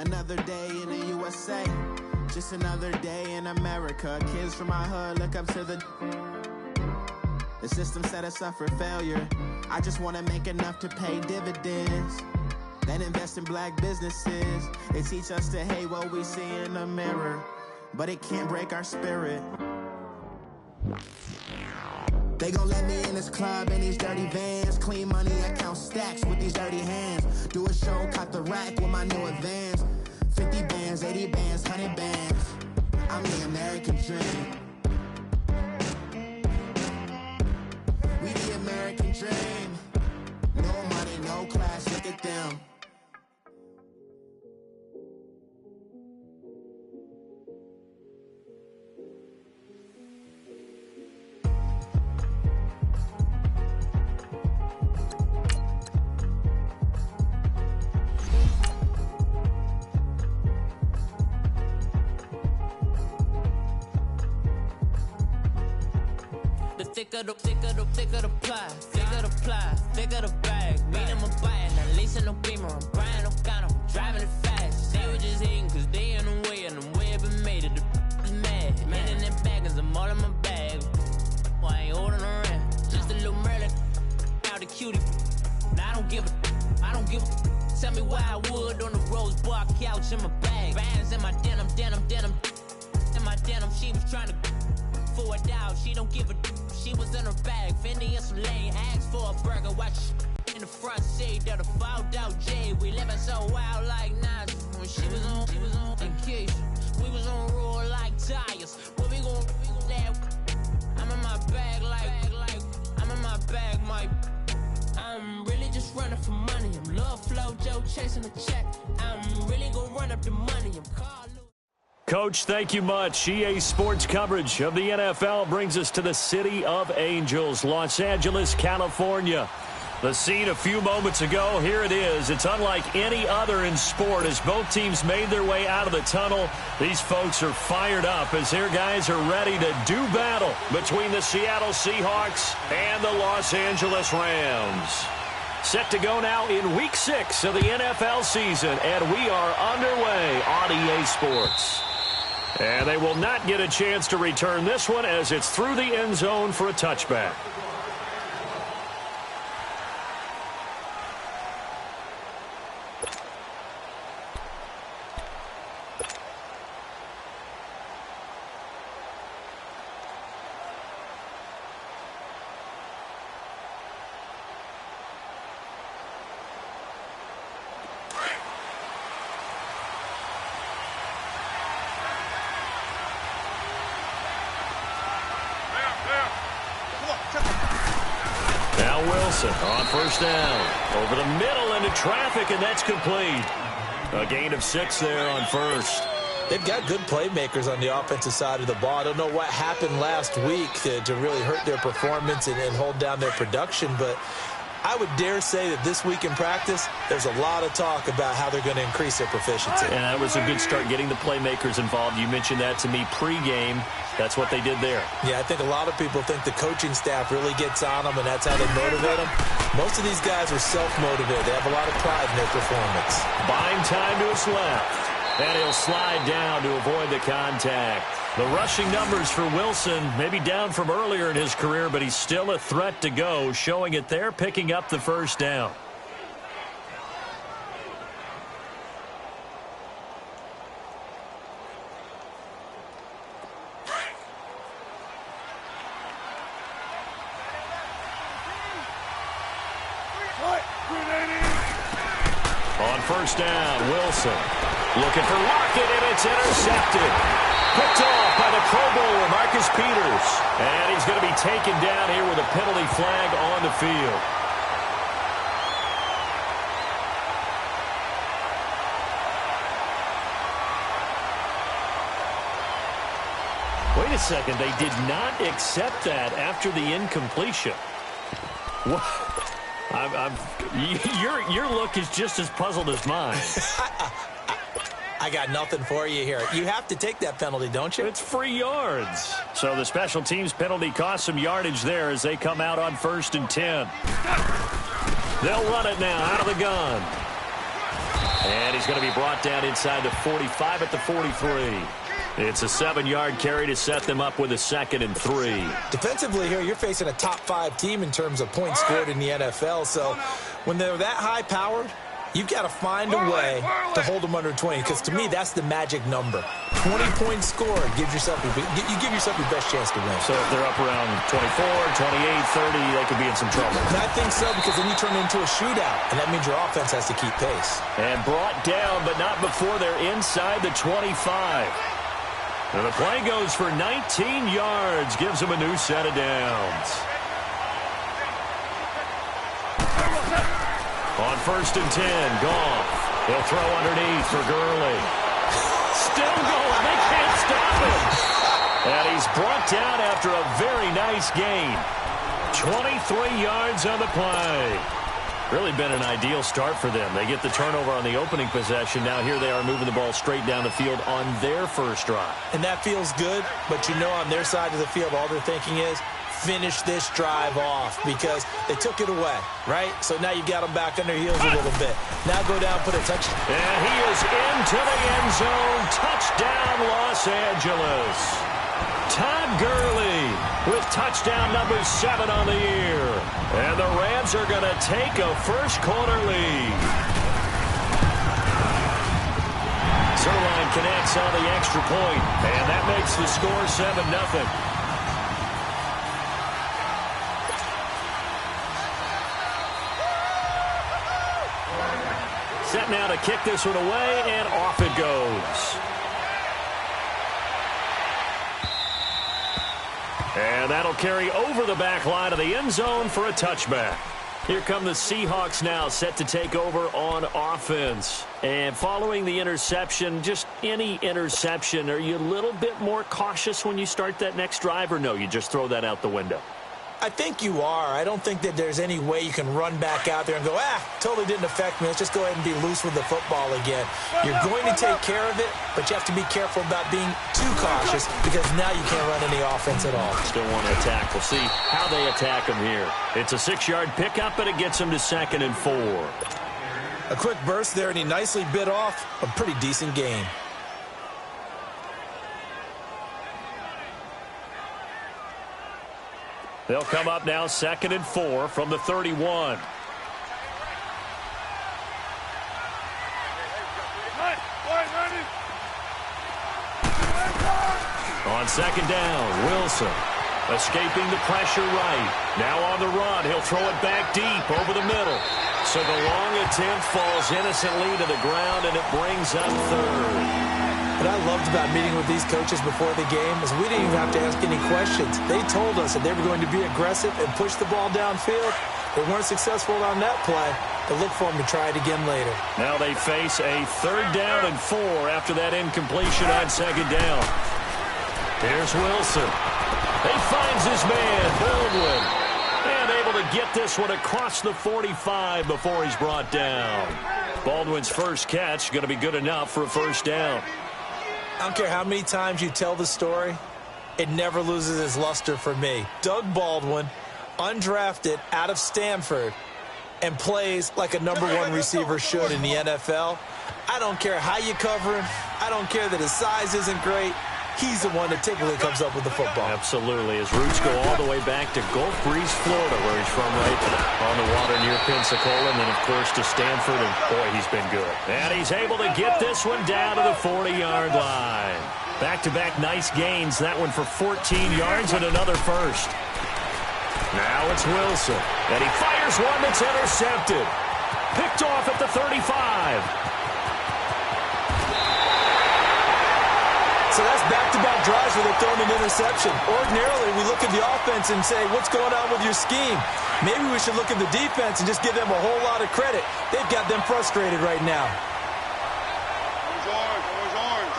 Another day in the USA, just another day in America. Kids from my hood look up to the system set us up for failure. I just want to make enough to pay dividends, then invest in black businesses. They teach us to hate what we see in the mirror, but it can't break our spirit. They gon' let me in this club in these dirty vans. Clean money, I count stacks with these dirty hands. Do a show, cut the rack with my new advance. 50 bands, 80 bands, 100 bands. I'm the American dream. We the American dream. No money, no class, look at them. Thicker the ply, thicker the bag. Meet them a buying, at least in no beamer. I'm buying no gun, I'm driving it fast. They were just hating cause they in the way, and the way it been made it, the is mad. Man in them baggins, I'm all in my bag. I ain't holding around, just a little Merlin, out the cutie. Now I don't give a, tell me why I would on the rose bar couch in my bag. Bands in my denim, in my denim, she was trying to for it out, she don't give a. She was in her bag, Fendi and some lane hags for a burger. Watch in the front seat of the fouled out J. We living so wild like Nas. When she was on vacation, we was on roll like tires. What we gon' that? I'm in my bag like I'm in my bag, Mike. I'm really just running for money. I'm Love Flow Joe chasing a check. I'm really gonna run up the money. I'm Carl. Coach, thank you much. EA Sports coverage of the NFL brings us to the City of Angels, Los Angeles, California. The scene a few moments ago, here it is. It's unlike any other in sport as both teams made their way out of the tunnel. These folks are fired up as their guys are ready to do battle between the Seattle Seahawks and the Los Angeles Rams. Set to go now in Week 6 of the NFL season, and we are underway on EA Sports. And they will not get a chance to return this one as it's through the end zone for a touchback. On first down, over the middle into traffic, and that's complete. A gain of 6 there on first. They've got good playmakers on the offensive side of the ball. I don't know what happened last week to really hurt their performance and hold down their production, but I would dare say that this week in practice, there's a lot of talk about how they're going to increase their proficiency. And that was a good start getting the playmakers involved. You mentioned that to me pregame. That's what they did there. Yeah, I think a lot of people think the coaching staff really gets on them, and that's how they motivate them. Most of these guys are self-motivated. They have a lot of pride in their performance. Buying time to his left. And he'll slide down to avoid the contact. The rushing numbers for Wilson maybe down from earlier in his career, but he's still a threat to go, showing it there, picking up the first down. On first down, Wilson looking for Lockett, and it's intercepted. Picked off by the Pro Bowler, Marcus Peters. And he's going to be taken down here with a penalty flag on the field. Wait a second, they did not accept that after the incompletion. What? Your look is just as puzzled as mine. I got nothing for you here. You have to take that penalty, don't you? It's free yards. So the special teams penalty cost some yardage there as they come out on 1st and 10. They'll run it now out of the gun. And he's going to be brought down inside the 45 at the 43. It's a 7-yard carry to set them up with a 2nd and 3. Defensively here, you're facing a top-5 team in terms of points scored in the NFL. So when they're that high-powered, you've got to find a way to hold them under 20, because to me, that's the magic number. 20-point score gives yourself you give yourself your best chance to win. So if they're up around 24, 28, 30, they could be in some trouble. And I think so, because then you turn it into a shootout, and that means your offense has to keep pace. And brought down, but not before they're inside the 25. And the play goes for 19 yards, gives them a new set of downs. On 1st and 10, Goff. He'll throw underneath for Gurley. Still going. They can't stop him. And he's brought down after a very nice gain. 23 yards on the play. Really been an ideal start for them. They get the turnover on the opening possession. Now here they are moving the ball straight down the field on their first drive. And that feels good, but you know on their side of the field all they're thinking is, finish this drive off, because they took it away, right? So now you got them back on their heels a little bit. Now go down, put a touchdown. And he is into the end zone. Touchdown, Los Angeles. Todd Gurley with touchdown number 7 on the year. And the Rams are going to take a first-quarter lead. Zerline connects on the extra point, and that makes the score 7-0. Set now to kick this one away, and off it goes. And that'll carry over the back line of the end zone for a touchback. Here come the Seahawks now, set to take over on offense. And following the interception, just any interception, are you a little bit more cautious when you start that next drive, or no, you just throw that out the window? I think you are. I don't think that there's any way you can run back out there and go, totally didn't affect me. Let's just go ahead and be loose with the football again. You're going to take care of it, but you have to be careful about being too cautious, because now you can't run any offense at all. Still want to attack. We'll see how they attack him here. It's a 6-yard pickup, but it gets him to 2nd and 4. A quick burst there, and he nicely bit off a pretty decent gain. They'll come up now 2nd and 4 from the 31. On 2nd down, Wilson escaping the pressure right. Now on the run, he'll throw it back deep over the middle. So the long attempt falls innocently to the ground, and it brings up 3rd. What I loved about meeting with these coaches before the game is we didn't even have to ask any questions. They told us that they were going to be aggressive and push the ball downfield. They weren't successful on that play, but look for them to try it again later. Now they face a 3rd down and 4 after that incompletion on 2nd down. Here's Wilson. He finds his man, Baldwin. And able to get this one across the 45 before he's brought down. Baldwin's first catch going to be good enough for a 1st down. I don't care how many times you tell the story, it never loses its luster for me. Doug Baldwin, undrafted out of Stanford, and plays like a #1 receiver should in the NFL. I don't care how you cover him. I don't care that his size isn't great. He's the one that typically comes up with the football. Absolutely. His roots go all the way back to Gulf Breeze, Florida, where he's from, right on the water near Pensacola, and then, of course, to Stanford, and, boy, he's been good. And he's able to get this one down to the 40-yard line. Back-to-back nice gains. That one for 14 yards and another first. Now it's Wilson, and he fires one that's intercepted. Picked off at the 35. So that's back-to-back drives where they're throwing an interception. Ordinarily, we look at the offense and say, what's going on with your scheme? Maybe we should look at the defense and just give them a whole lot of credit. They've got them frustrated right now. Orange, orange.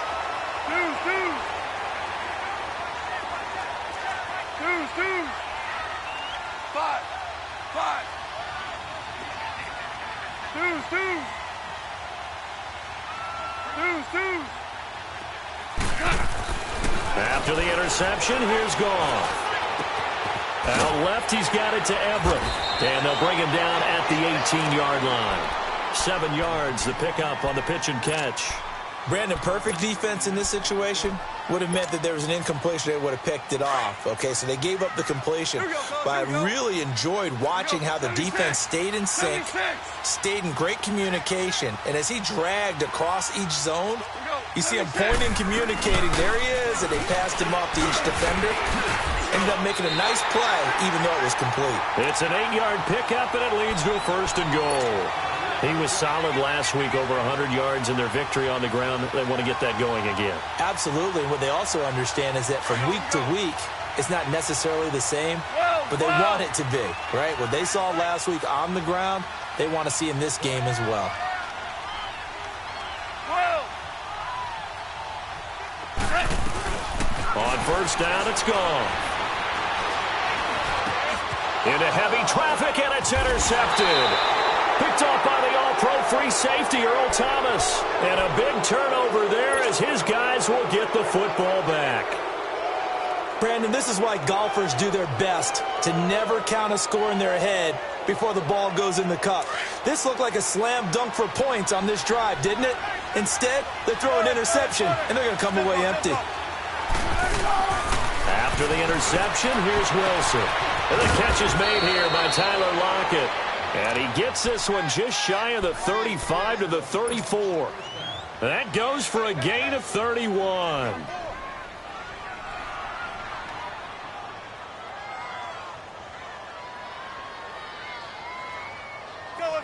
Deuce. 5. Deuce. After the interception, here's Goff. Out left, he's got it to Everett. And they'll bring him down at the 18-yard line. 7 yards, the pickup on the pitch and catch. Brandon, perfect defense in this situation would have meant that there was an incompletion. They would have picked it off. Okay, so they gave up the completion. But I really enjoyed watching how the defense stayed in sync, stayed in great communication. And as he dragged across each zone, you see him pointing, communicating. There he is, and they passed him off to each defender. Ended up making a nice play, even though it was complete. It's an 8-yard pickup, and it leads to a 1st and goal. He was solid last week, over 100 yards in their victory on the ground. They want to get that going again. Absolutely. What they also understand is that from week to week, it's not necessarily the same, but they want it to be, right? What they saw last week on the ground, they want to see in this game as well. On 1st down, it's gone. Into heavy traffic, and it's intercepted. Picked off by the all-pro free safety, Earl Thomas. And a big turnover there as his guys will get the football back. Brandon, this is why golfers do their best to never count a score in their head before the ball goes in the cup. This looked like a slam dunk for points on this drive, didn't it? Instead, they throw an interception, and they're going to come away empty. After the interception, here's Wilson. And the catch is made here by Tyler Lockett. And he gets this one just shy of the 35 to the 34. That goes for a gain of 31.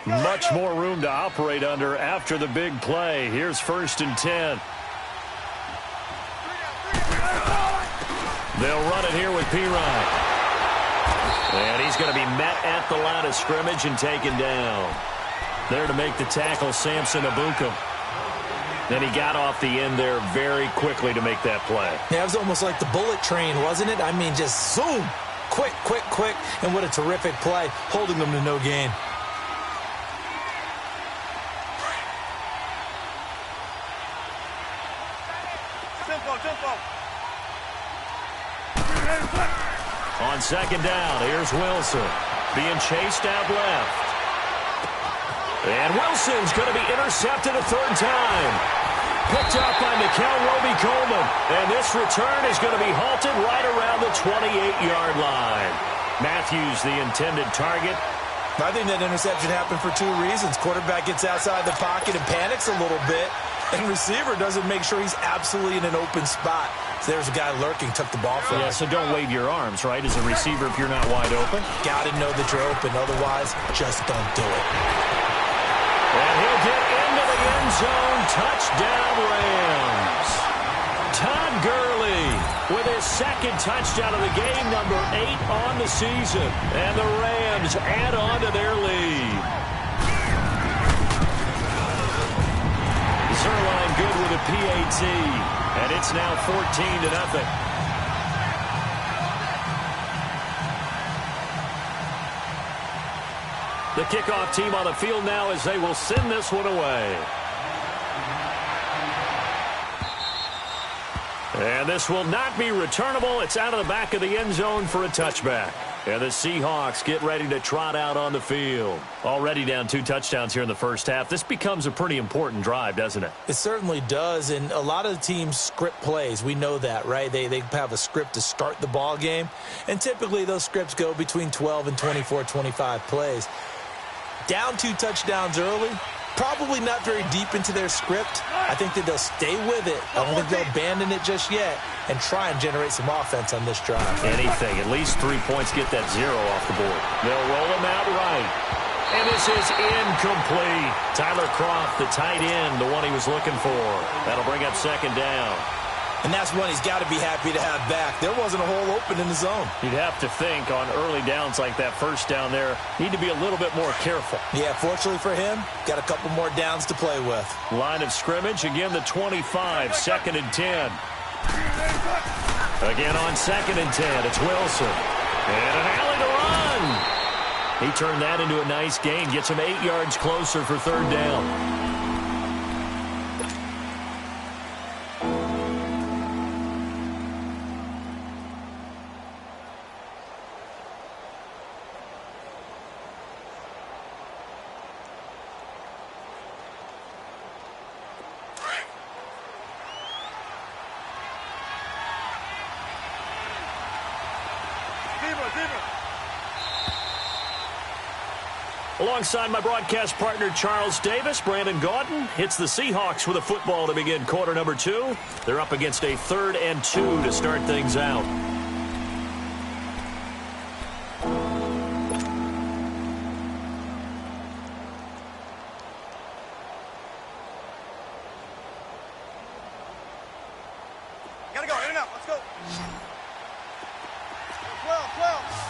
Much more room to operate under after the big play. Here's 1st and 10. They'll run it here with Pirine. And he's going to be met at the line of scrimmage and taken down. There to make the tackle, Samson Abukum. Then he got off the end there very quickly to make that play. Yeah, it was almost like the bullet train, wasn't it? I mean, just zoom. Quick, quick, quick. And what a terrific play, holding them to no gain. On 2nd down, here's Wilson. Being chased out left. And Wilson's going to be intercepted a 3rd time. Picked up by Mikel Roby-Coleman. And this return is going to be halted right around the 28-yard line. Matthews, the intended target. I think that interception happened for 2 reasons. Quarterback gets outside the pocket and panics a little bit. And receiver doesn't make sure he's absolutely in an open spot. So there's a guy lurking, took the ball from him. Yeah, so don't wave your arms, right, as a receiver if you're not wide open. Got to know that you're open. Otherwise, just don't do it. And he'll get into the end zone. Touchdown, Rams. Todd Gurley with his 2nd touchdown of the game, number 8 on the season. And the Rams add on to their lead. Zerline good with a PAT, and it's now 14-0. The kickoff team on the field now as they will send this one away. And this will not be returnable. It's out of the back of the end zone for a touchback. And the Seahawks get ready to trot out on the field. Already down 2 touchdowns here in the 1st half. This becomes a pretty important drive, doesn't it? It certainly does, and a lot of the teams script plays. We know that, right? They have a script to start the ball game, and typically those scripts go between 12 and 24, 25 plays. Down 2 touchdowns early, probably not very deep into their script. I think that they'll stay with it. I don't think they'll abandon it just yet and try and generate some offense on this drive. Anything. At least 3 points get that 0 off the board. They'll roll him out right. And this is incomplete. Tyler Kroft, the tight end, the one he was looking for. That'll bring up 2nd down. And that's one he's got to be happy to have back. There wasn't a hole open in the zone. You'd have to think on early downs like that 1st down there, need to be a little bit more careful. Yeah, fortunately for him, got a couple more downs to play with. Line of scrimmage, again the 25, 2nd and 10. Again on 2nd and 10, it's Wilson. And an alley to run. He turned that into a nice gain, gets him 8 yards closer for 3rd down. Alongside my broadcast partner, Charles Davis, Brandon Gaudin hits the Seahawks with a football to begin quarter number 2. They're up against a 3rd and 2 to start things out. Gotta go, in and out, let's go. 12.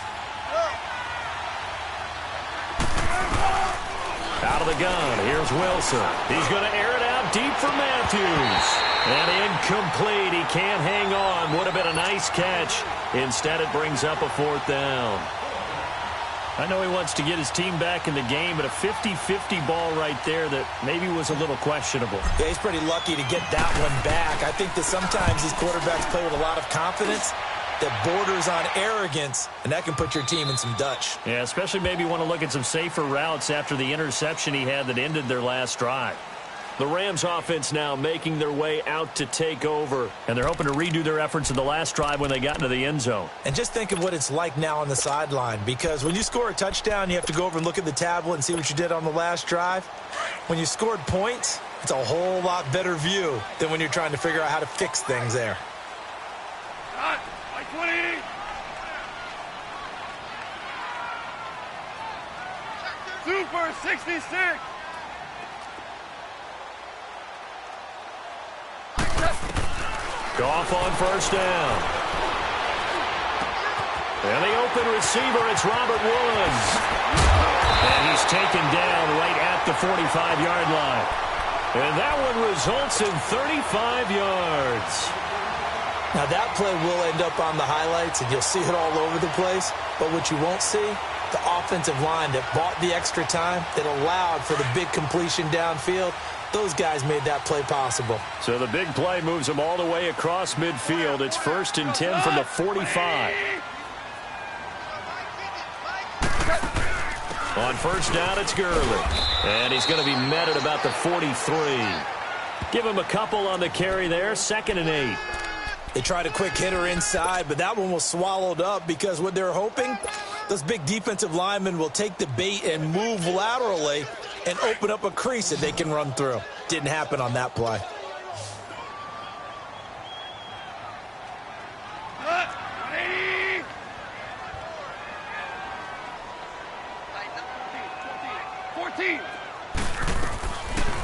Out of the gun, here's Wilson. He's going to air it out deep for Matthews. And incomplete. He can't hang on. Would have been a nice catch. Instead, it brings up a 4th down. I know he wants to get his team back in the game, but a 50-50 ball right there that maybe was a little questionable. Yeah, he's pretty lucky to get that one back. I think that sometimes these quarterbacks play with a lot of confidence that borders on arrogance, and that can put your team in some Dutch. Yeah, especially maybe want to look at some safer routes after the interception he had that ended their last drive. The Rams offense now making their way out to take over, and they're hoping to redo their efforts in the last drive when they got into the end zone. And just think of what it's like now on the sideline, because when you score a touchdown, you have to go over and look at the tablet and see what you did on the last drive. When you scored points, it's a whole lot better view than when you're trying to figure out how to fix things there. Cut, like 20. Super 66. Goff on 1st down. And the open receiver, it's Robert Woods. And he's taken down right at the 45-yard line. And that one results in 35 yards. Now that play will end up on the highlights, and you'll see it all over the place. But what you won't see, the offensive line that bought the extra time, that allowed for the big completion downfield, those guys made that play possible. So the big play moves them all the way across midfield. It's 1st and 10 from the 45. On 1st down, it's Gurley. And he's going to be met at about the 43. Give him a couple on the carry there. 2nd and 8. They tried a quick hitter inside, but that one was swallowed up because what they're hoping, those big defensive linemen will take the bait and move laterally and open up a crease that they can run through. Didn't happen on that play. Cut, 14.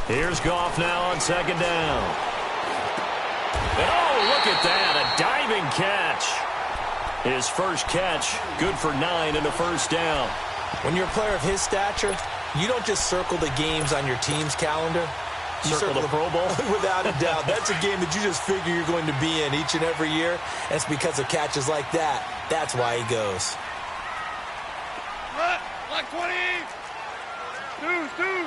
Here's Goff now on 2nd down. And oh, look at that, a diving catch. His first catch, good for 9 and a 1st down. When you're a player of his stature, you don't just circle the games on your team's calendar. You Circle the Pro Bowl? Without a doubt. That's a game that you just figure you're going to be in each and every year. And it's because of catches like that. That's why he goes. Cut, like 20. Twos.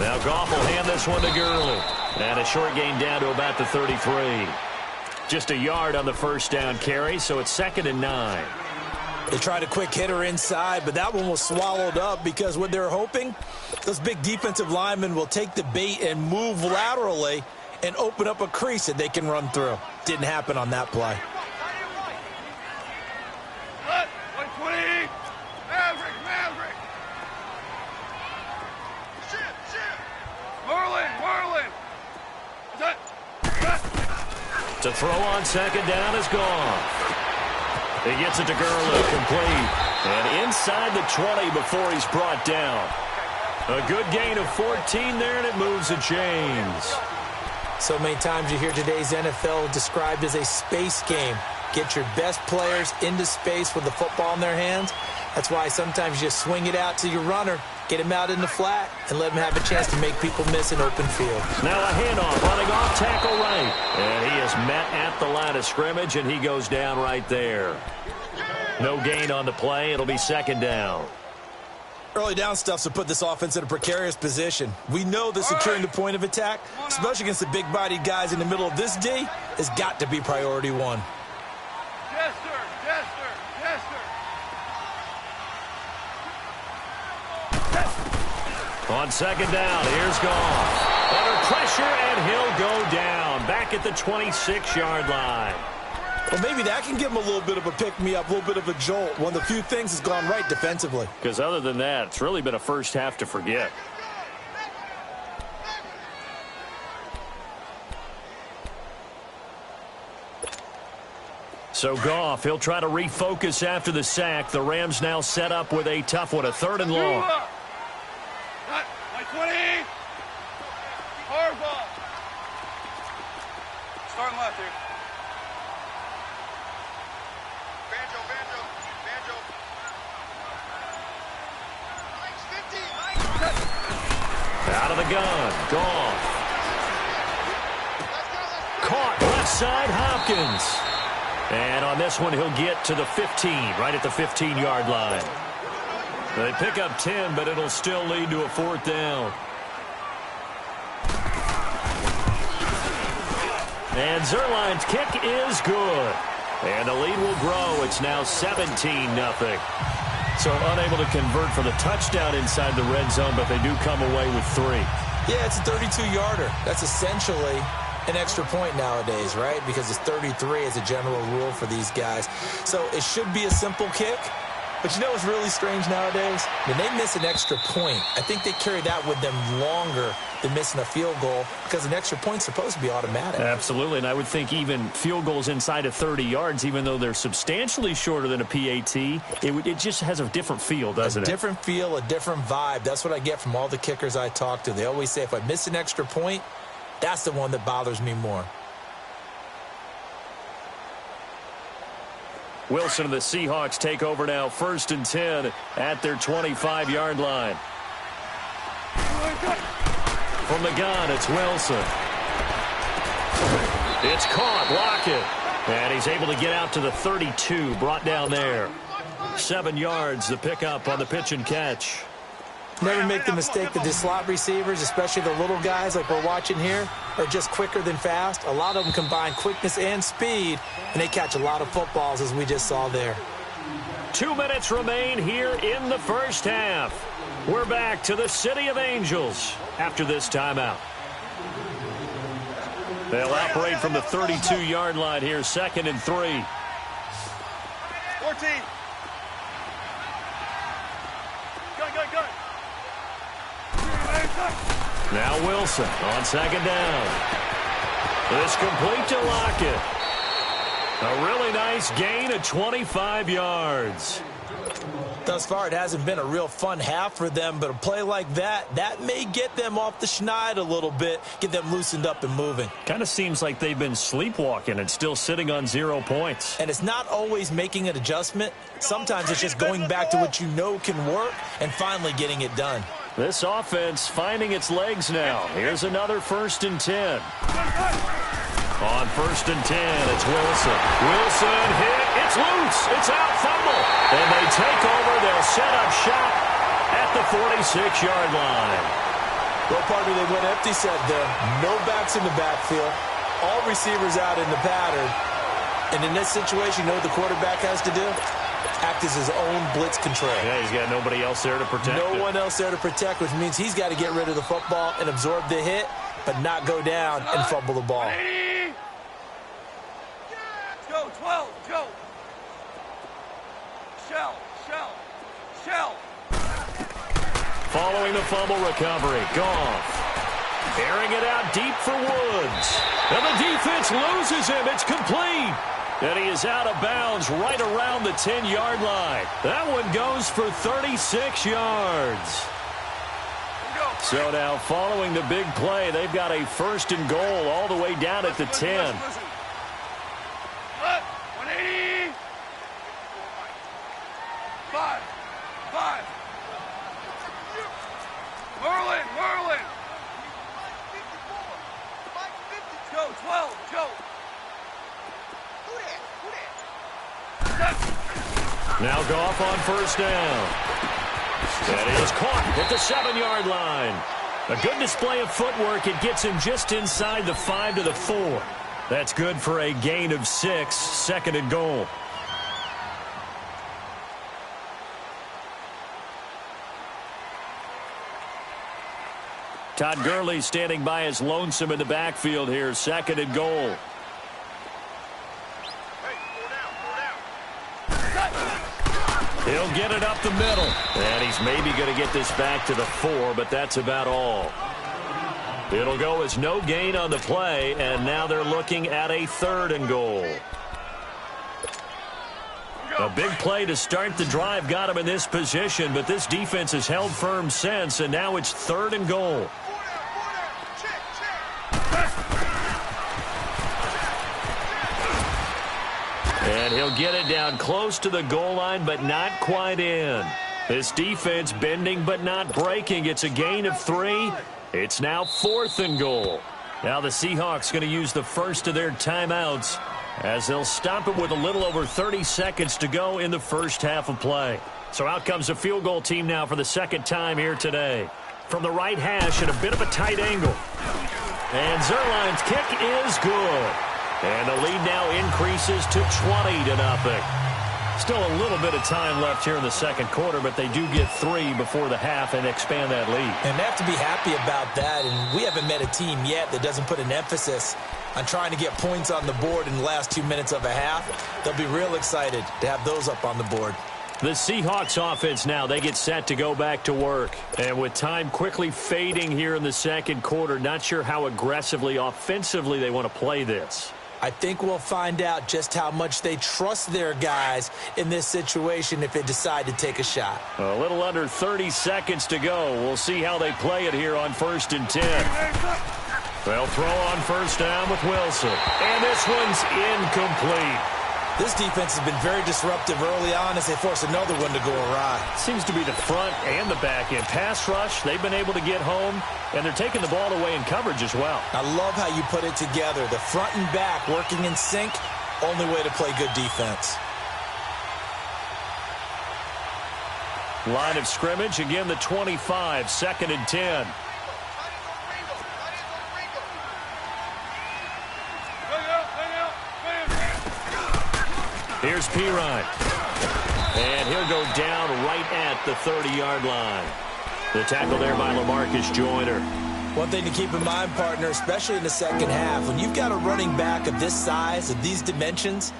Now Goff will hand this one to Gurley. And a short gain down to about the 33. Just a yard on the 1st down carry, so it's 2nd and 9. They tried a quick hitter inside, but that one was swallowed up because what they're hoping, those big defensive linemen will take the bait and move laterally and open up a crease that they can run through. Didn't happen on that play. Cut, like 20. Maverick. Shit. Marlin. Cut. To throw on 2nd down is Goff. He gets it to Gurley, complete. And inside the 20 before he's brought down. A good gain of 14 there, and it moves the chains. So many times you hear today's NFL described as a space game. Get your best players into space with the football in their hands. That's why sometimes you swing it out to your runner, get him out in the flat, and let him have a chance to make people miss an open field. Now a handoff, running off tackle right. And he is met at the line of scrimmage, and he goes down right there. No gain on the play. It'll be 2nd down. Early down stuff to put this offense in a precarious position. We know that securing the point of attack, especially against the big-bodied guys in the middle of this D, has got to be priority 1. Yes, sir. On 2nd down, here's Goff. Under pressure, and he'll go down. Back at the 26-yard line. Well, maybe that can give him a little bit of a pick-me-up, a little bit of a jolt. One of the few things has gone right defensively. Because other than that, it's really been a first half to forget. So Goff, he'll try to refocus after the sack. The Rams now set up with a tough one, a 3rd and long. Like 20. Hard ball. Starting left here. Banjo. Out of the gun, Goff. Caught left side, Hopkins. And on this one, he'll get to the 15, right at the 15-yard line. They pick up 10, but it'll still lead to a 4th down. And Zerline's kick is good. And the lead will grow. It's now 17-0. So unable to convert for the touchdown inside the red zone, but they do come away with 3. Yeah, it's a 32-yarder. That's essentially an extra point nowadays, right? Because it's 33 as a general rule for these guys. So it should be a simple kick. But you know what's really strange nowadays? When they miss an extra point, I think they carry that with them longer than missing a field goal because an extra point's supposed to be automatic. Absolutely, and I would think even field goals inside of 30 yards, even though they're substantially shorter than a PAT, it just has a different feel, doesn't it? A different feel, a different vibe. That's what I get from all the kickers I talk to. They always say if I miss an extra point, that's the one that bothers me more. Wilson and the Seahawks take over now, 1st and 10 at their 25-yard line. From the gun, it's Wilson. It's caught, Lockett. And he's able to get out to the 32, brought down there. 7 yards, the pickup on the pitch and catch. Never make the mistake that the slot receivers, especially the little guys like we're watching here, are just quicker than fast. A lot of them combine quickness and speed, and they catch a lot of footballs, as we just saw there. 2 minutes remain here in the first half. We're back to the City of Angels after this timeout. They'll operate from the 32-yard line here, 2nd and 3. 14. Go. Now Wilson on 2nd down. This complete to Lockett. A really nice gain of 25 yards. Thus far, it hasn't been a real fun half for them, but a play like that may get them off the schneid a little bit, get them loosened up and moving. Kind of seems like they've been sleepwalking and still sitting on 0 points. And it's not always making an adjustment. Sometimes it's just going back to what you know can work and finally getting it done. This offense finding its legs now. Here's another 1st and 10. On 1st and 10, it's Wilson. Wilson hit. It's loose. It's out. Fumble. And they take over. They'll set up shop at the 46-yard line. Well, partner, they went empty set there. No backs in the backfield. All receivers out in the pattern. And in this situation, you know what the quarterback has to do? Act as his own blitz control. Yeah, he's got nobody else there to protect. No one else there to protect, which means he's got to get rid of the football and absorb the hit, but not go down and fumble the ball. Go, 12, go. Shell. Following the fumble recovery, Goff airing it out deep for Woods. And the defense loses him. It's complete. And he is out of bounds right around the 10-yard line. That one goes for 36 yards. So now following the big play, they've got a 1st and goal all the way down at the 10. 180. 5. Merlin. Go, 12, go. Now Goff on 1st down. And he is caught at the 7-yard line. A good display of footwork. It gets him just inside the 5 to the 4. That's good for a gain of 6, 2nd and goal. Todd Gurley standing by as lonesome in the backfield here, 2nd and goal. He'll get it up the middle. And he's maybe going to get this back to the 4, but that's about all. It'll go as no gain on the play, and now they're looking at a 3rd and goal. A big play to start the drive got him in this position, but this defense has held firm since, and now it's 3rd and goal. And he'll get it down close to the goal line, but not quite in. This defense bending but not breaking. It's a gain of 3. It's now 4th and goal. Now the Seahawks going to use the first of their timeouts as they'll stop it with a little over 30 seconds to go in the first half of play. So out comes a field goal team now for the second time here today. From the right hash at a bit of a tight angle. And Zerline's kick is good. And the lead now increases to 20-0. Still a little bit of time left here in the second quarter, but they do get 3 before the half and expand that lead. And they have to be happy about that, and we haven't met a team yet that doesn't put an emphasis on trying to get points on the board in the last 2 minutes of a half. They'll be real excited to have those up on the board. The Seahawks offense now, they get set to go back to work. And with time quickly fading here in the second quarter, not sure how aggressively, offensively they want to play this. I think we'll find out just how much they trust their guys in this situation if they decide to take a shot. A little under 30 seconds to go. We'll see how they play it here on 1st and 10. They'll throw on first down with Wilson. And this one's incomplete. This defense has been very disruptive early on as they force another one to go awry. Seems to be the front and the back end. Pass rush, they've been able to get home, and they're taking the ball away in coverage as well. I love how you put it together. The front and back working in sync, only way to play good defense. Line of scrimmage, again the 25, 2nd and 10. Here's Pirine. And he'll go down right at the 30-yard line. The tackle there by LaMarcus Joyner. One thing to keep in mind, partner, especially in the second half, when you've got a running back of this size, of these dimensions,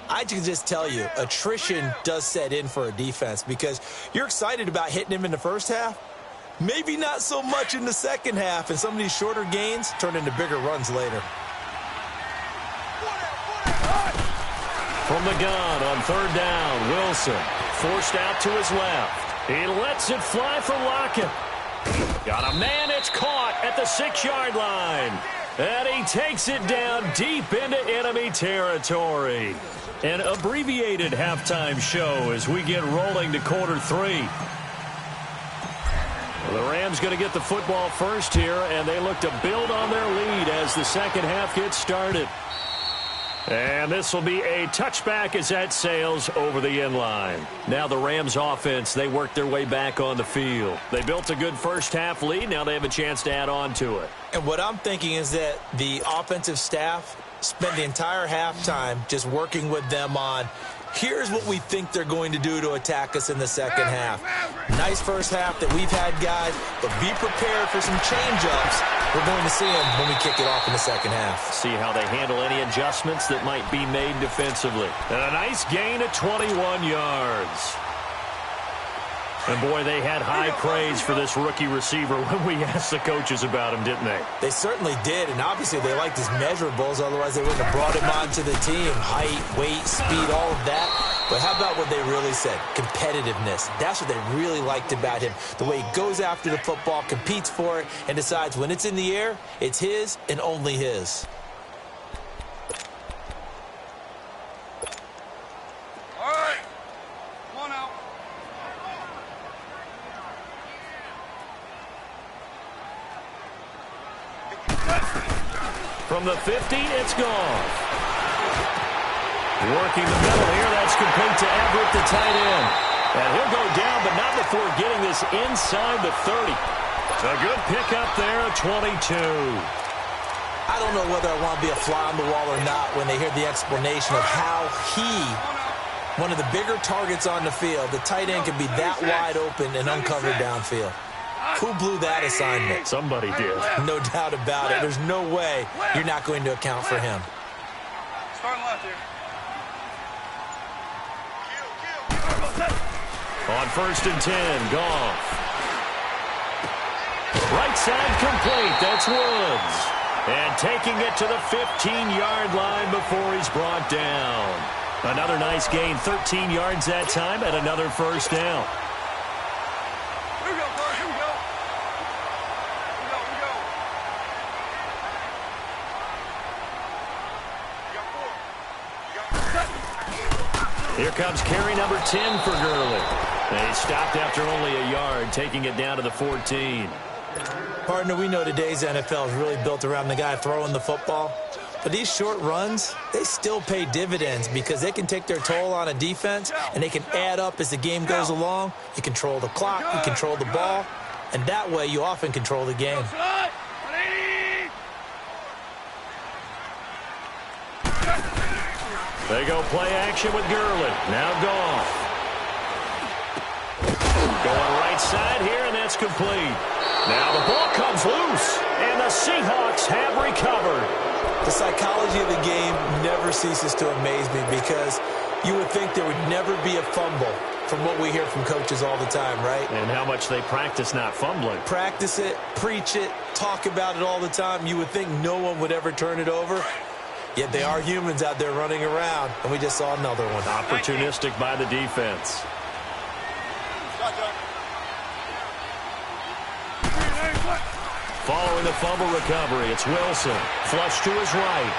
I can just tell you, attrition does set in for a defense because you're excited about hitting him in the first half. Maybe not so much in the second half, and some of these shorter gains turn into bigger runs later. From the gun on 3rd down, Wilson forced out to his left. He lets it fly for Lockett. Got a man, it's caught at the 6-yard line. And he takes it down deep into enemy territory. An abbreviated halftime show as we get rolling to quarter 3. The Rams going to get the football first here, and they look to build on their lead as the second half gets started. And this will be a touchback as that sails over the end line. Now the Rams offense, they work their way back on the field. They built a good first half lead. Now they have a chance to add on to it. And what I'm thinking is that the offensive staff spent the entire halftime just working with them on, here's what we think they're going to do to attack us in the second half. Nice first half that we've had, guys, but be prepared for some change-ups. We're going to see them when we kick it off in the second half. See how they handle any adjustments that might be made defensively. And a nice gain of 21 yards. And, boy, they had high praise for this rookie receiver when we asked the coaches about him, didn't they? They certainly did, and obviously they liked his measurables. Otherwise, they wouldn't have brought him onto the team. Height, weight, speed, all of that. But how about what they really said? Competitiveness. That's what they really liked about him. The way he goes after the football, competes for it, and decides when it's in the air, it's his and only his. All right. Come on out. From the 50, it's gone. Working the middle here, that's complete to Everett, the tight end. And he'll go down, but not before getting this inside the 30. A good pickup there, 22. I don't know whether I want to be a fly on the wall or not when they hear the explanation of how one of the bigger targets on the field, the tight end can be that wide open and uncovered downfield. Who blew that assignment? Somebody did. No doubt about it. There's no way you're not going to account for him. Starting left here. On 1st and 10, Goff. Right side complete. That's Woods. And taking it to the 15-yard line before he's brought down. Another nice gain, 13 yards that time, and another first down. Here we go, Carter. Here we go. Here comes carry number 10 for Gurley. They stopped after only a yard, taking it down to the 14. Partner, we know today's NFL is really built around the guy throwing the football. But these short runs, they still pay dividends because they can take their toll on a defense, and they can add up as the game goes along. You control the clock, you control the ball, and that way you often control the game. They go play action with Gurley. Now Goff. Going right side here, and that's complete. Now the ball comes loose, and the Seahawks have recovered. The psychology of the game never ceases to amaze me because you would think there would never be a fumble from what we hear from coaches all the time, right? And how much they practice not fumbling. Practice it, preach it, talk about it all the time. You would think no one would ever turn it over. Yet they are humans out there running around, and we just saw another one. Opportunistic by the defense. Following the fumble recovery, it's Wilson. Flush to his right.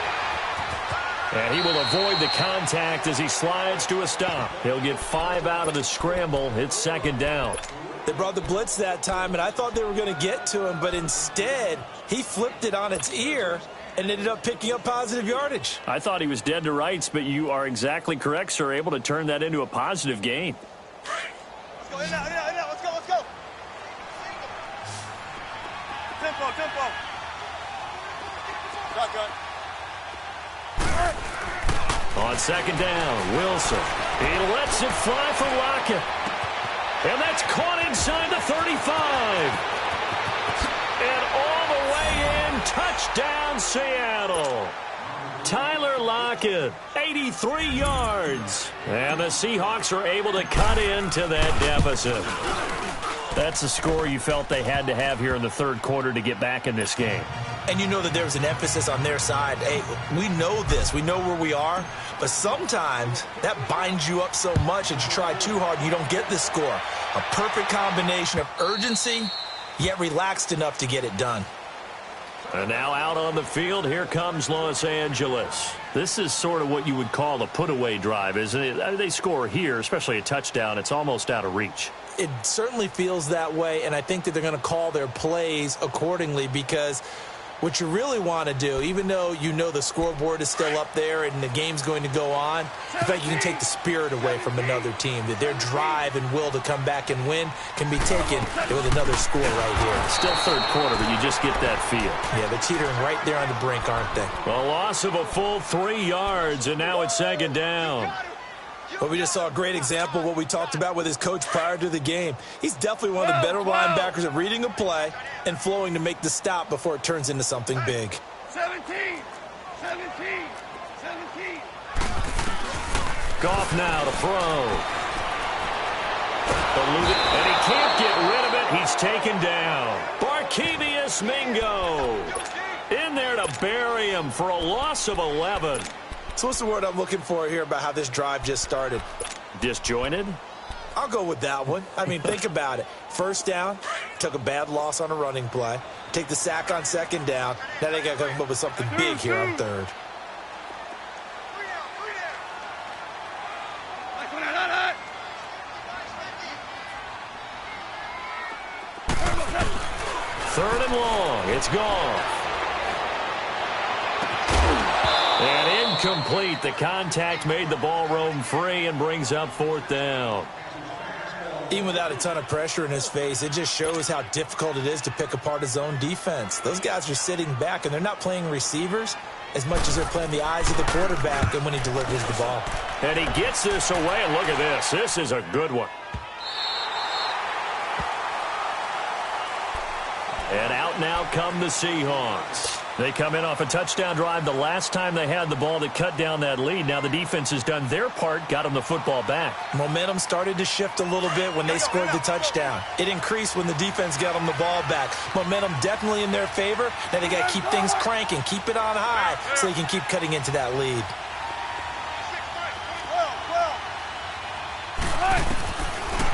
And he will avoid the contact as he slides to a stop. He'll get 5 out of the scramble. It's 2nd down. They brought the blitz that time, and I thought they were going to get to him, but instead, he flipped it on its ear and ended up picking up positive yardage. I thought he was dead to rights, but you are exactly correct, sir. Able to turn that into a positive gain. Let's go, in now, let's go. Tempo. Shotgun. On 2nd down, Wilson. He lets it fly for Lockett. And that's caught inside the 35. And all the way in, touchdown Seattle. Tyler Lockett, 83 yards. And the Seahawks are able to cut into that deficit. That's a score you felt they had to have here in the 3rd quarter to get back in this game. And you know that there was an emphasis on their side. Hey, we know this. We know where we are. But sometimes that binds you up so much that you try too hard and you don't get the score. A perfect combination of urgency, yet relaxed enough to get it done. And now out on the field, here comes Los Angeles. This is sort of what you would call a put-away drive, isn't it? They score here, especially a touchdown. It's almost out of reach. It certainly feels that way, and I think that they're going to call their plays accordingly because what you really want to do, even though you know the scoreboard is still up there and the game's going to go on, in fact, you can take the spirit away from another team, that their drive and will to come back and win can be taken with another score right here. Still 3rd quarter, but you just get that feel. Yeah, they're teetering right there on the brink, aren't they? A loss of a full 3 yards, and now it's 2nd down. But we just saw a great example of what we talked about with his coach prior to the game. He's definitely one of the better linebackers at reading a play and flowing to make the stop before it turns into something big. 17. Goff now to throw. And he can't get rid of it. He's taken down. Barkevious Mingo in there to bury him for a loss of 11. So what's the word I'm looking for here about how this drive just started? Disjointed? I'll go with that one. I mean, think about it. 1st down, took a bad loss on a running play. Take the sack on 2nd down. Now they got to come up with something big here on 3rd. Third and long. It's gone. And incomplete. The contact made the ball roam free and brings up 4th down. Even without a ton of pressure in his face, it just shows how difficult it is to pick apart his own defense. Those guys are sitting back, and they're not playing receivers as much as they're playing the eyes of the quarterback and when he delivers the ball. And he gets this away, and look at this. This is a good one. And out now come the Seahawks. They come in off a touchdown drive the last time they had the ball to cut down that lead. Now the defense has done their part, got them the football back. Momentum started to shift a little bit when they scored the touchdown. It increased when the defense got them the ball back. Momentum definitely in their favor. Now they got to keep things cranking, keep it on high so they can keep cutting into that lead.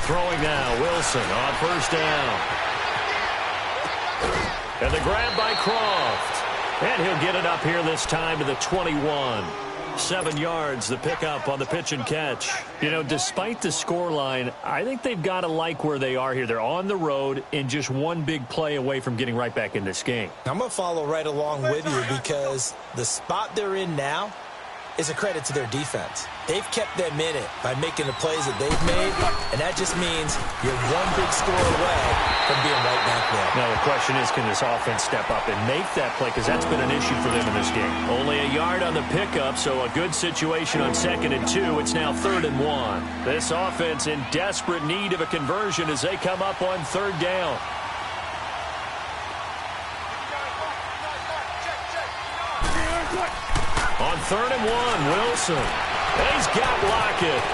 Throwing now, Wilson on first down. And the grab by Croft. And he'll get it up here this time to the 21. 7 yards, the pickup on the pitch and catch. You know, despite the scoreline, I think they've got to like where they are here. They're on the road and just one big play away from getting right back in this game. I'm going to follow right along with you because the spot they're in now is a credit to their defense. They've kept them in it by making the plays that they've made, and that just means you're one big score away from being right back there. Now, the question is, can this offense step up and make that play? Because that's been an issue for them in this game. Only a yard on the pickup, so a good situation on 2nd and 2. It's now 3rd and 1. This offense in desperate need of a conversion as they come up on 3rd down. On 3rd and 1, Wilson. He's got Lockett.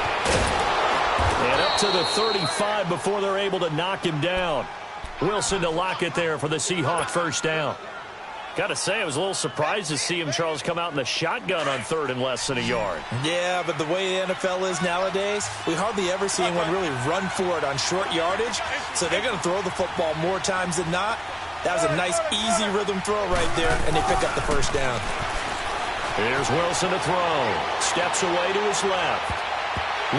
And up to the 35 before they're able to knock him down. Wilson to Lockett there for the Seahawk first down. Got to say, I was a little surprised to see him, Charles, come out in the shotgun on 3rd and less than a yard. Yeah, but the way the NFL is nowadays, we hardly ever see anyone really run for it on short yardage. So they're going to throw the football more times than not. That was a nice, easy rhythm throw right there, and they pick up the first down. Here's Wilson to throw. Steps away to his left.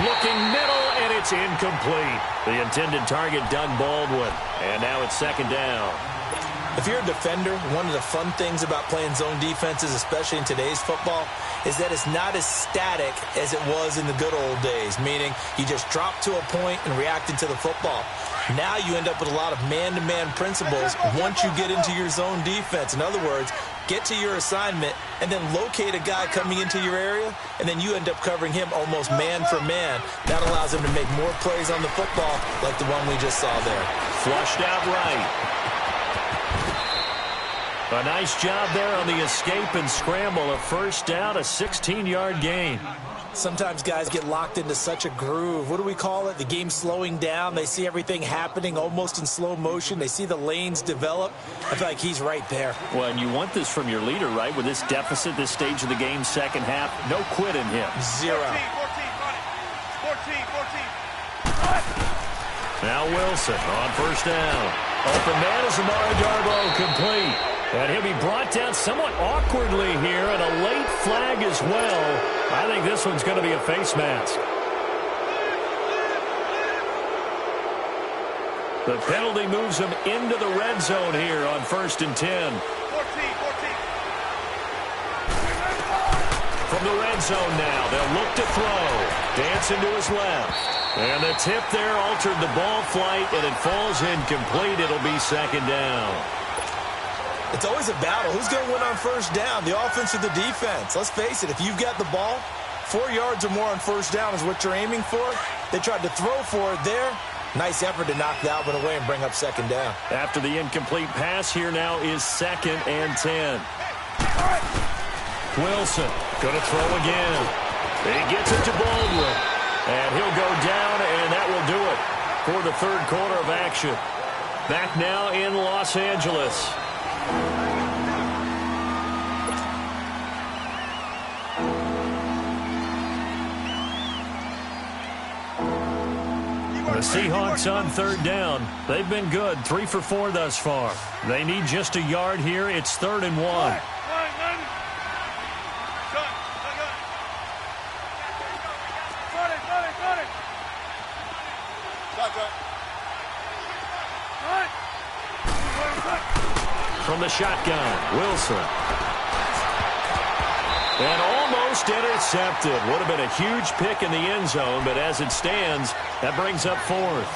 Looking middle, and it's incomplete. The intended target, Doug Baldwin. And now it's 2nd down. If you're a defender, one of the fun things about playing zone defenses, especially in today's football, is that it's not as static as it was in the good old days, meaning you just drop to a point and react into the football. Now you end up with a lot of man-to-man principles once you get into your zone defense. In other words, get to your assignment and then locate a guy coming into your area, and then you end up covering him almost man for man. That allows him to make more plays on the football like the one we just saw there. Flushed out right. A nice job there on the escape and scramble. A first down, a 16-yard gain. Sometimes guys get locked into such a groove. What do we call it? The game's slowing down. They see everything happening almost in slow motion. They see the lanes develop. I feel like he's right there. Well, and you want this from your leader, right? With this deficit, this stage of the game, second half, no quit in him. 0. 14, 14. Now Wilson on first down. Open man is Amari Darboh, complete. And he'll be brought down somewhat awkwardly here, and a late flag as well. I think this one's going to be a face mask. The penalty moves him into the red zone here on 1st and 10. 14. From the red zone now, they'll look to throw. Dancing to his left. And the tip there altered the ball flight, and it falls incomplete. It'll be 2nd down. It's always a battle. Who's going to win on first down, the offense or the defense? Let's face it, if you've got the ball, 4 yards or more on first down is what you're aiming for. They tried to throw for it there. Nice effort to knock that one away and bring up 2nd down. After the incomplete pass, here now is 2nd and 10. Wilson going to throw again. He gets it to Baldwin. And he'll go down, and that will do it for the 3rd quarter of action. Back now in Los Angeles. The Seahawks on 3rd down. They've been good, 3 for 4 thus far. They need just a yard here. It's 3rd and 1. From the shotgun, Wilson. And almost intercepted. Would have been a huge pick in the end zone, but as it stands, that brings up 4th.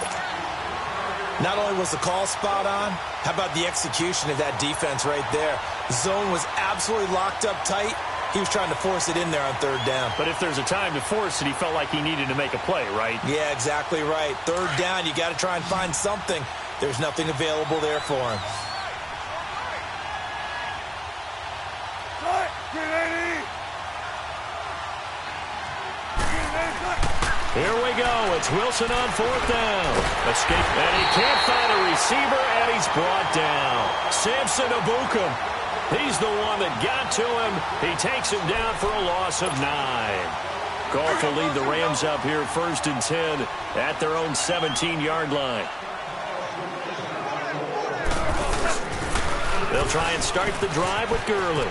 Not only was the call spot on, how about the execution of that defense right there? The zone was absolutely locked up tight. He was trying to force it in there on 3rd down. But if there's a time to force it, he felt like he needed to make a play, right? Yeah, exactly right. 3rd down, you got to try and find something. There's nothing available there for him. Here we go. It's Wilson on 4th down. Escape, and he can't find a receiver, and he's brought down. Samson Abukum. He's the one that got to him. He takes him down for a loss of 9. Goff will lead the Rams up here 1st and 10 at their own 17-yard line. They'll try and start the drive with Gurley.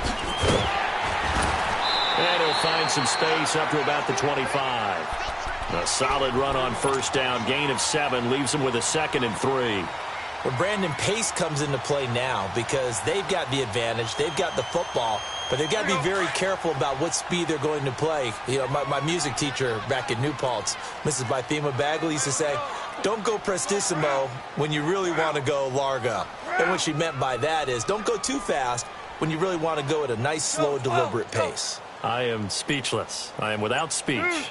And he'll find some space up to about the 25. A solid run on 1st down. Gain of 7 leaves him with a 2nd and 3. Well, Brandon, pace comes into play now because they've got the advantage. They've got the football, but they've got to be very careful about what speed they're going to play. You know, my music teacher back in New Paltz, Mrs. Bythema Bagley, used to say, don't go prestissimo when you really want to go largo. And what she meant by that is don't go too fast when you really want to go at a nice, slow, deliberate pace. I am speechless. I am without speech.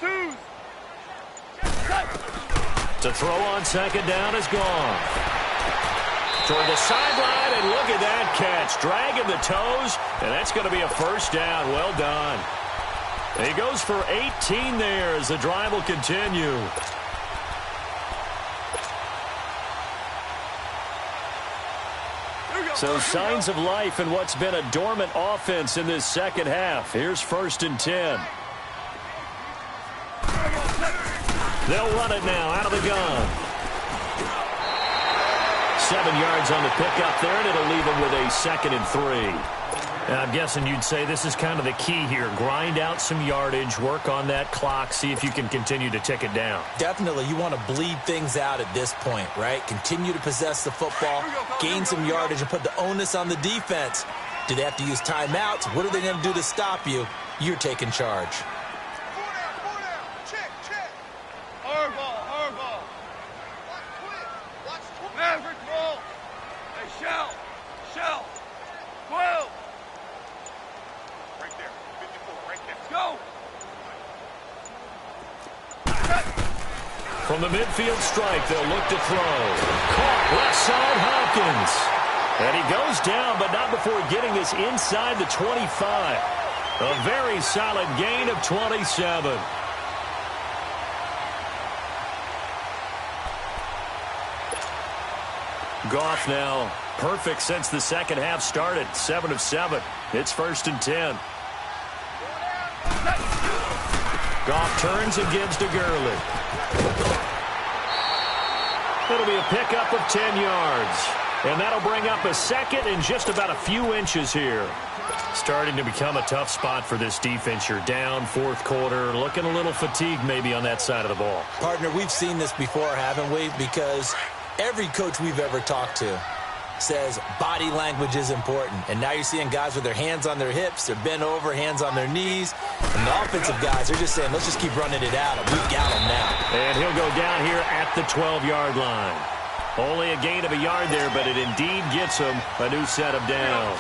To throw on 2nd down is gone. Toward the sideline, and look at that catch. Dragging the toes, and that's going to be a 1st down. Well done. He goes for 18 there as the drive will continue. So signs of life in what's been a dormant offense in this second half. Here's 1st and 10. They'll run it now out of the gun. 7 yards on the pickup there, and it'll leave him with a 2nd and 3. I'm guessing you'd say this is kind of the key here. Grind out some yardage, work on that clock, see if you can continue to tick it down. Definitely. You want to bleed things out at this point, right? Continue to possess the football, gain some yardage, and put the onus on the defense. Do they have to use timeouts? What are they going to do to stop you? You're taking charge. From the midfield stripe, they'll look to throw. Caught left side, Hopkins. And he goes down, but not before getting this inside the 25. A very solid gain of 27. Goff now perfect since the second half started. 7 of 7. It's 1st and 10. Goff turns and gives to Gurley. It'll be a pickup of 10 yards. And that'll bring up a 2nd and just about a few inches here. Starting to become a tough spot for this defense. You're down 4th quarter, looking a little fatigued maybe on that side of the ball. Partner, we've seen this before, haven't we? Because every coach we've ever talked to says body language is important. And now you're seeing guys with their hands on their hips, they're bent over, hands on their knees. And the offensive guys are just saying, let's just keep running it out. We've got them now. And he'll go down here at the 12-yard line. Only a gain of a yard there, but it indeed gets him a new set of downs.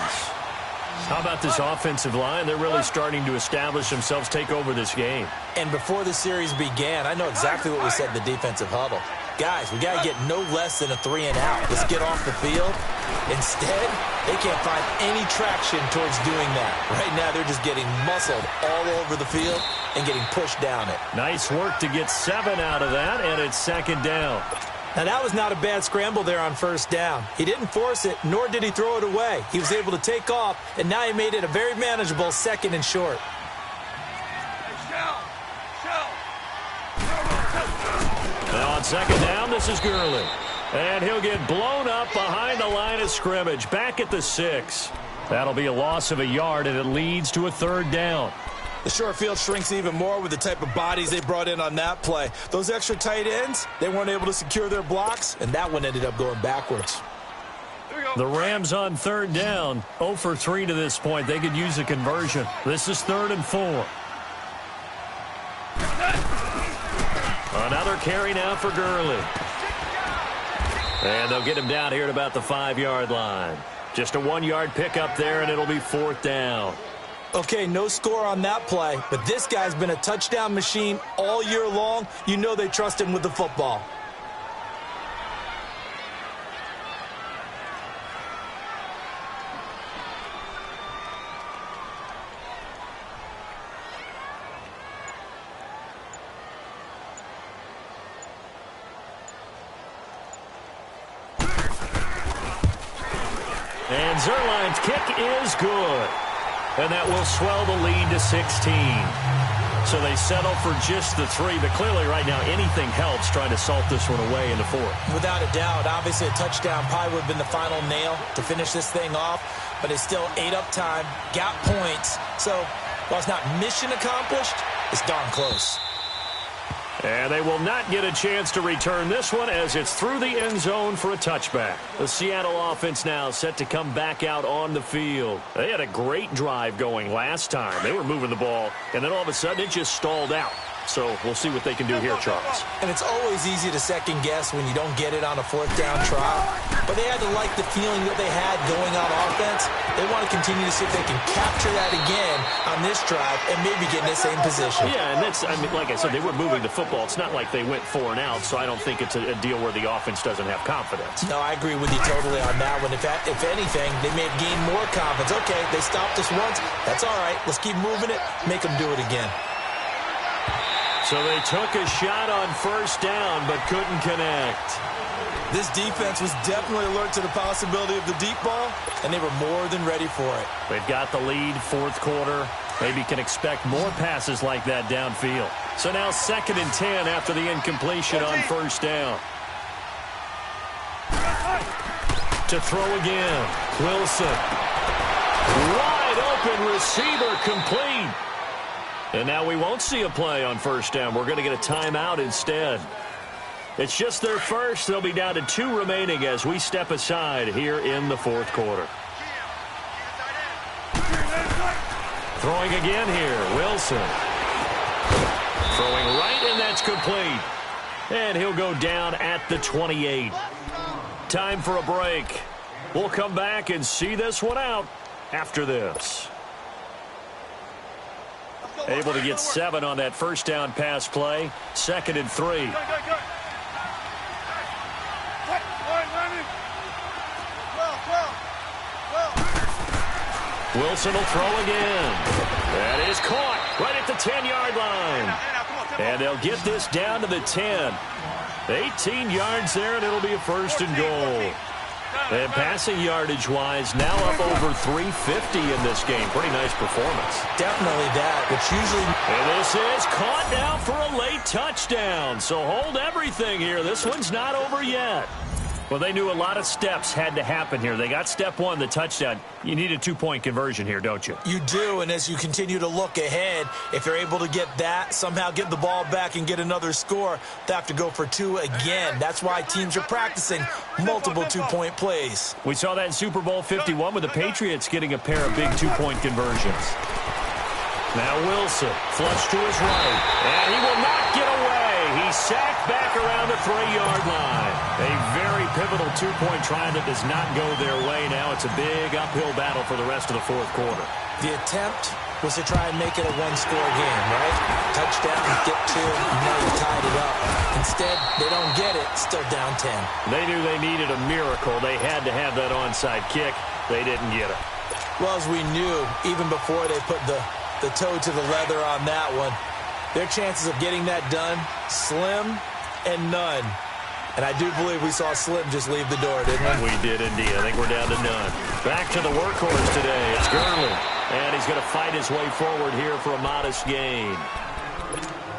How about this offensive line? They're really starting to establish themselves, take over this game. And before the series began, I know exactly what we said in the defensive huddle. Guys, we got to get no less than a 3 and out. Let's get off the field. Instead, they can't find any traction towards doing that. Right now, they're just getting muscled all over the field and getting pushed down it. Nice work to get 7 out of that, and it's 2nd down. Now, that was not a bad scramble there on 1st down. He didn't force it, nor did he throw it away. He was able to take off, and now he made it a very manageable 2nd and short. Now on 2nd down, this is Gurley. And he'll get blown up behind the line of scrimmage, back at the 6. That'll be a loss of a yard, and it leads to a 3rd down. The short field shrinks even more with the type of bodies they brought in on that play. Those extra tight ends, they weren't able to secure their blocks, and that one ended up going backwards. The Rams on 3rd down, 0 for 3 to this point. They could use a conversion. This is 3rd and 4. Another carry now for Gurley. And they'll get him down here at about the 5-yard line. Just a 1-yard pickup there, and it'll be 4th down. Okay, no score on that play, but this guy's been a touchdown machine all year long. You know they trust him with the football. And Zerline's kick is good. And that will swell the lead to 16. So they settle for just the 3, but clearly right now anything helps trying to salt this one away in the 4th. Without a doubt, obviously a touchdown probably would have been the final nail to finish this thing off, but it's still ate up time, got points. So while it's not mission accomplished, it's darn close. And they will not get a chance to return this one as it's through the end zone for a touchback. The Seattle offense now set to come back out on the field. They had a great drive going last time. They were moving the ball, and then all of a sudden it just stalled out. So we'll see what they can do here, Charles. And it's always easy to second guess when you don't get it on a 4th down try. But they had to like the feeling that they had going on offense. They want to continue to see if they can capture that again on this drive and maybe get in the same position. Yeah, and that's, I mean, like I said, they were moving the football. It's not like they went 4 and out, so I don't think it's a deal where the offense doesn't have confidence. No, I agree with you totally on that one. If anything, they may have gained more confidence. Okay, they stopped us once. That's all right. Let's keep moving it. Make them do it again. So they took a shot on 1st down, but couldn't connect. This defense was definitely alert to the possibility of the deep ball, and they were more than ready for it. They've got the lead, 4th quarter. Maybe can expect more passes like that downfield. So now 2nd and 10 after the incompletion on 1st down. To throw again, Wilson. Wide open receiver complete. And now we won't see a play on 1st down. We're going to get a timeout instead. It's just their first. They'll be down to 2 remaining as we step aside here in the 4th quarter. Throwing again here, Wilson. Throwing right, and that's complete. And he'll go down at the 28. Time for a break. We'll come back and see this one out after this. Able to get 7 on that 1st down pass play. 2nd and 3. Wilson will throw again. That is caught right at the 10-yard line. And they'll get this down to the 10. 18 yards there, and it'll be a 1st and goal. And passing yardage-wise, now up over 350 in this game. Pretty nice performance. Definitely that, which usually... And this is caught now for a late touchdown. So hold everything here. This one's not over yet. Well, they knew a lot of steps had to happen here. They got step 1, the touchdown. You need a 2-point conversion here, don't you? You do, and as you continue to look ahead, if they're able to get that, somehow get the ball back and get another score, they have to go for 2 again. That's why teams are practicing multiple 2-point plays. We saw that in Super Bowl 51 with the Patriots getting a pair of big 2-point conversions. Now Wilson, flush to his right, and he will not get away. He's sacked back around the 3-yard line. A very pivotal 2-point try that does not go their way. Now it's a big uphill battle for the rest of the 4th quarter. The attempt was to try and make it a 1-score game, right? Touchdown, get 2, and now you tied it up. Instead, they don't get it, still down 10. They knew they needed a miracle. They had to have that onside kick. They didn't get it. Well, as we knew, even before they put the toe to the leather on that one, their chances of getting that done, slim and none. And I do believe we saw Slim just leave the door, didn't we? We did indeed. I think we're down to none. Back to the workhorse today. It's Gurley. And he's going to fight his way forward here for a modest gain.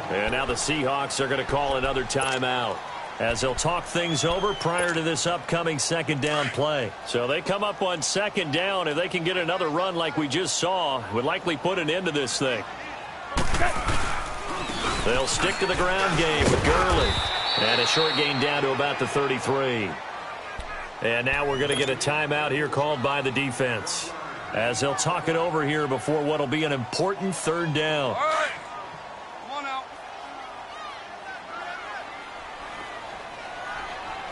And now the Seahawks are going to call another timeout as they'll talk things over prior to this upcoming 2nd down play. So they come up on 2nd down. If they can get another run like we just saw, would likely put an end to this thing. They'll stick to the ground game with Gurley. And a short gain down to about the 33. And now we're going to get a timeout here called by the defense as they'll talk it over here before what will be an important 3rd down. All right. Come on now.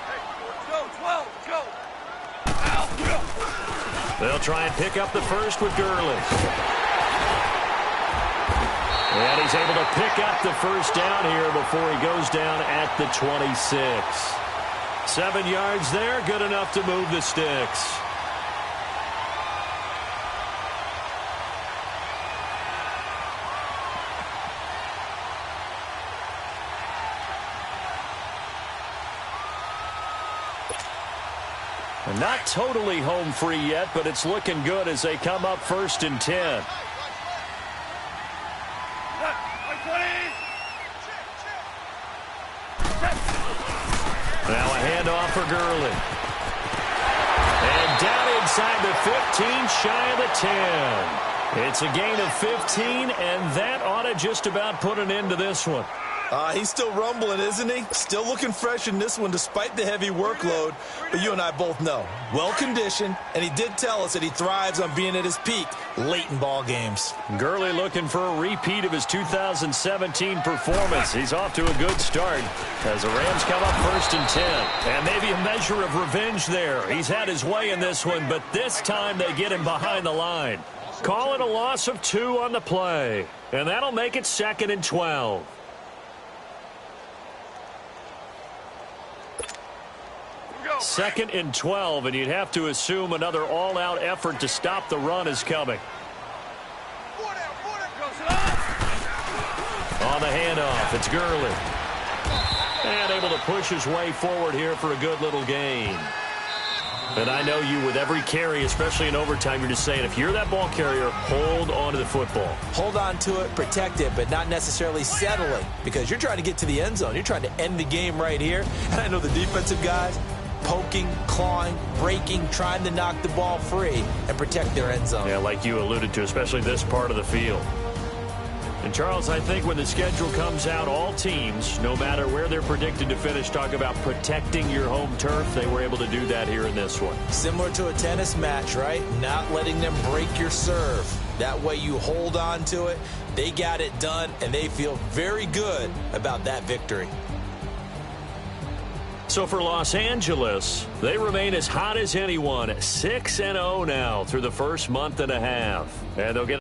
Hey, let's go. 12. Let's go. They'll try and pick up the 1st with Gurley. And he's able to pick up the 1st down here before he goes down at the 26. 7 yards there, good enough to move the sticks. And not totally home free yet, but it's looking good as they come up 1st and 10. Now a handoff for Gurley. And down inside the 15, shy of the 10. It's a gain of 15, and that ought to just about put an end to this one. He's still rumbling, isn't he? Still looking fresh in this one despite the heavy workload. But you and I both know, well-conditioned, and he did tell us that he thrives on being at his peak late in ball games. Gurley looking for a repeat of his 2017 performance. He's off to a good start as the Rams come up 1st and 10. And maybe a measure of revenge there. He's had his way in this one, but this time they get him behind the line. Call it a loss of 2 on the play. And that'll make it 2nd and 12. Second and 12, and you'd have to assume another all-out effort to stop the run is coming. On the handoff, it's Gurley. And able to push his way forward here for a good little gain. And I know you with every carry, especially in overtime, you're just saying, if you're that ball carrier, hold on to the football. Hold on to it, protect it, but not necessarily settling, because you're trying to get to the end zone. You're trying to end the game right here. And I know the defensive guys, poking, clawing, breaking, trying to knock the ball free and protect their end zone. Yeah, like you alluded to, especially this part of the field. And, Charles, I think when the schedule comes out, all teams, no matter where they're predicted to finish, talk about protecting your home turf. They were able to do that here in this one. Similar to a tennis match, right? Not letting them break your serve. That way you hold on to it. They got it done, and they feel very good about that victory. So for Los Angeles, they remain as hot as anyone, 6-0 now through the first month and a half. And they'll get